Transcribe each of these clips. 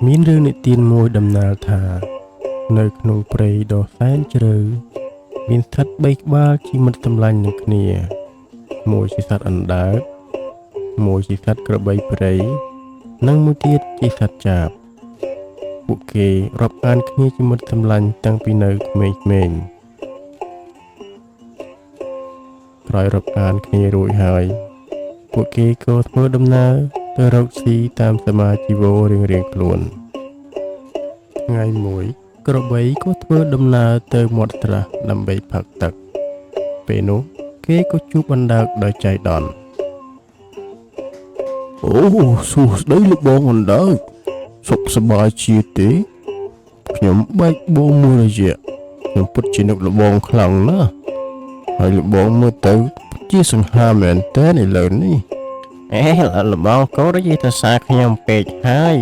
មានរឿងនិទានមួយដំណាលថានៅក្នុងព្រៃដ៏សែនជ្រៅមានសត្វ3ក្បាលជាមិត្តសម្លាញ់នឹងគ្នាមួយជាសត្វអណ្ដើកមួយជាសត្វក្របីព្រៃនិងមួយទៀតជាសត្វចាបពួកគេរាប់អានគ្នាជាមិត្តសម្លាញ់តាំងពីនៅក្មេងៗក្រោយរាប់អានគ្នារួចហើយពួកគេក៏ធ្វើដំណើរទៅរកស៊ីតាមសមាជីវរៀងៗខ្លួនថ្ងៃមួយក្របីក៏ធ្វើដំណើរទៅមាត់ស្រះដើម្បីផឹកទឹកពេលនោះគេក៏ជួបអណ្ដើកដោយចៃដន្យអូសួស្ដីលោកបងអណ្ដើកសុខសប្បាយជាទេខ្ញុំបែកបងមួយរយៈខ្ញុំពិតជានឹកលោកបងខ្លាំងណាស់ហើយលោកបងមើលទៅជាសង្ហាមែនតើឥឡូវនេះលោកបងក៏និយាយទៅសារខ្ញុំពេកហើយ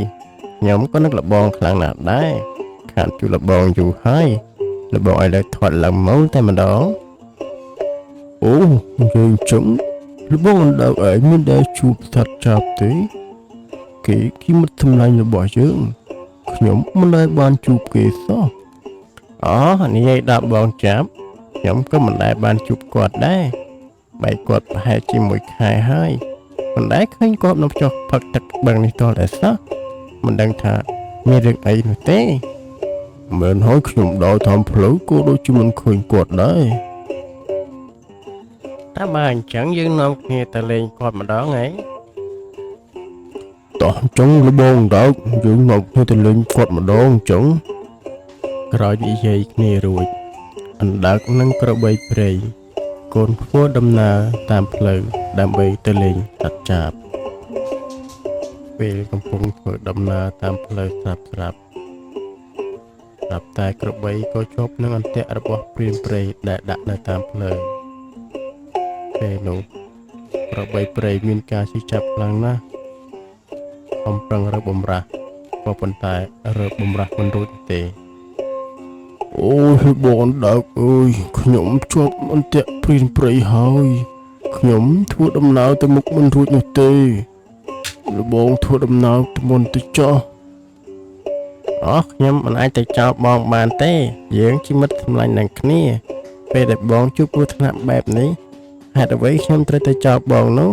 ខ្ញុំក៏នឹកលោកបងខ្លាំងណាស់ដែរខានជួបលោកបងយូរហើយលោកបងឲ្យលើធាត់ឡើងមកតែម្ដងអូយើងចឹងលោកបងអណ្ដើកឯងមានដែលជួបសត្វចាប់ទេគេមិត្តសម្លាញ់របស់យើងខ្ញុំមិនដែលបានជួបគេសោះនិយាយដល់បងចាប់ខ្ញុំក៏មិនដែលបានជួបគាត់ដែរបែរគាត់ប្រហែលជាមួយខែហើយមិនដែលឃើញគាត់នៅចុះផឹកទឹកបឹងនេះតតែសោះមិនដឹងថាមានរឿងអីនោះទេមែនហើយខ្ញុំដល់តាមផ្លូវក៏ដូចជាមិនឃើញគាត់ដែរតែបើអញ្ចឹងយើងនាំគ្នាទៅលេងគាត់ម្ដងហ៎តោះអញ្ចឹងលបងដើកយើងនាំគ្នាទៅលេងគាត់ម្ដងអញ្ចឹងក្រោយនិយាយគ្នារួចអណ្ដើកនិងក្របីព្រៃកូនធ្វើដំណើរតាមផ្លូវដើម្បីទៅលេងសត្វចាបពេលកំពុងធ្វើដំណើរតាមផ្លូវស្រាប់តែក្របីក៏ជាប់នឹងអន្ទាក់របស់ព្រានព្រៃដែលដាក់នៅតាមផ្លូវពេលនោះក្របីព្រៃមានការឈឺចាប់ខ្លាំងណាស់អំប្រឹងរើបំរាស់ក៏ប៉ុន្តែរើបំរាស់មិនរួចទេអូយបងដើកអើយខ្ញុំជាប់អន្ទាក់ព្រានព្រៃហើយខ្ញុំធ្វើដំណើរទៅមុខមិនរួចនោះទេលបងធ្វើដំណើរទៅមុនទៅចោះខ្ញុំមិនអាចទៅចោលបងបានទេយើងជាមិត្តសម្លាញ់នឹងគ្នាពេលដែលបងជួបគ្រោះថ្នាក់បែបនេះហេតុអ្វីខ្ញុំត្រូវទៅចោលបងនោះ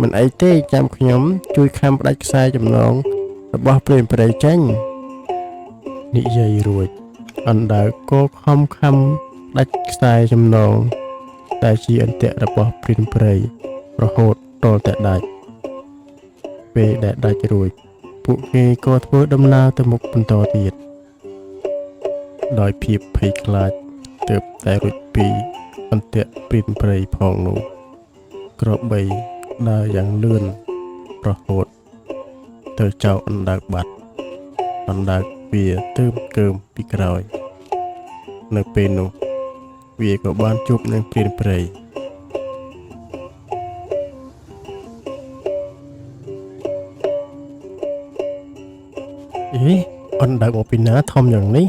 មិនអីទេចាំខ្ញុំជួយខំផ្ដាច់ខ្សែចំណងរបស់ព្រានព្រៃចេញនិយាយរួចអណ្ដើកក៏ខំដាច់ខ្សែចំណងតែជាអន្ទាក់របស់ព្រានព្រៃរហូតដល់តែដាច់ពេលដែលដាច់រួចពួកគេក៏ធ្វើដំណើរទៅមុខបន្តទៀតដោយភាពភ័យខ្លាចទើបតែរួចពីអន្ទាក់ព្រានព្រៃផងនោះក្របីដើរយ៉ាងលឿនរហូតទៅចោលអណ្ដើកបាត់អណ្ដើកវាទើបកើមពីក្រោយនៅពេលនោះវាក៏បានជួបនឹងព្រានព្រៃអណ្ដើកមកពីណាធំយ៉ាងនេះ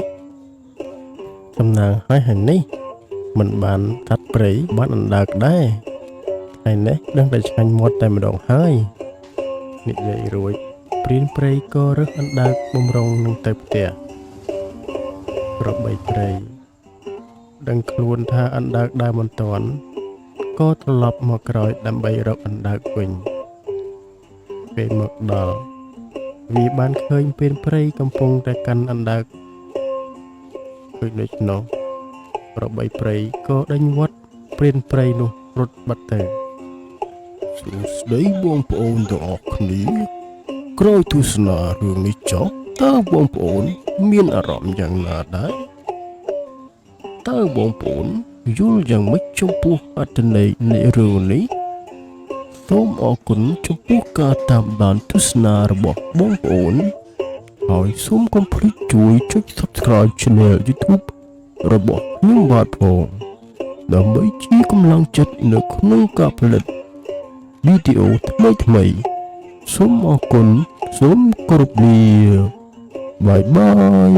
សំណាងហើយនេះមិនបានកាត់ព្រៃបានអណ្ដើកដែរហើយនេះដឹងតែឆ្ងាញ់មាត់តែម្ដងហើយនិយាយរួចព្រានព្រៃក៏រើសអណ្ដើកបំរុងនឹងទៅផ្ទះក្របីព្រៃដឹងខ្លួនថាអណ្ដើកដើរមិនទាន់ក៏ត្រឡប់មកក្រោយដើម្បីរកអណ្ដើកវិញពេលមកដល់វាបានឃើញព្រានព្រៃកំពុងតែកាន់អណ្ដើកដូចដូច្នោះក្របីព្រៃក៏ដេញវាត់ព្រានព្រៃនោះរត់បាត់ទៅសួស្ដីបងប្អូនទាំងអស់គ្នាក្រោយទស្សនារឿងនេះចប់តើបងប្អូនមានអារម្មណ៍យ៉ាងណាដែរតើបងប្អូនយល់យ៉ាងម៉េចចំពោះអត្ថន័យនៃរឿងនេះសូមអរគុណចំពោះការតាមដានទស្សនារបស់បងប្អូនហើយសូមកុំភ្លេចជួយចុច Subscribe Channel YouTube របស់ខ្ញុំបាទផងដើម្បីជាកម្លាំងចិត្តនៅក្នុងការផលិតវីដេអូថ្មីសូមអរគុណសូមគោរពលាបាយបាយ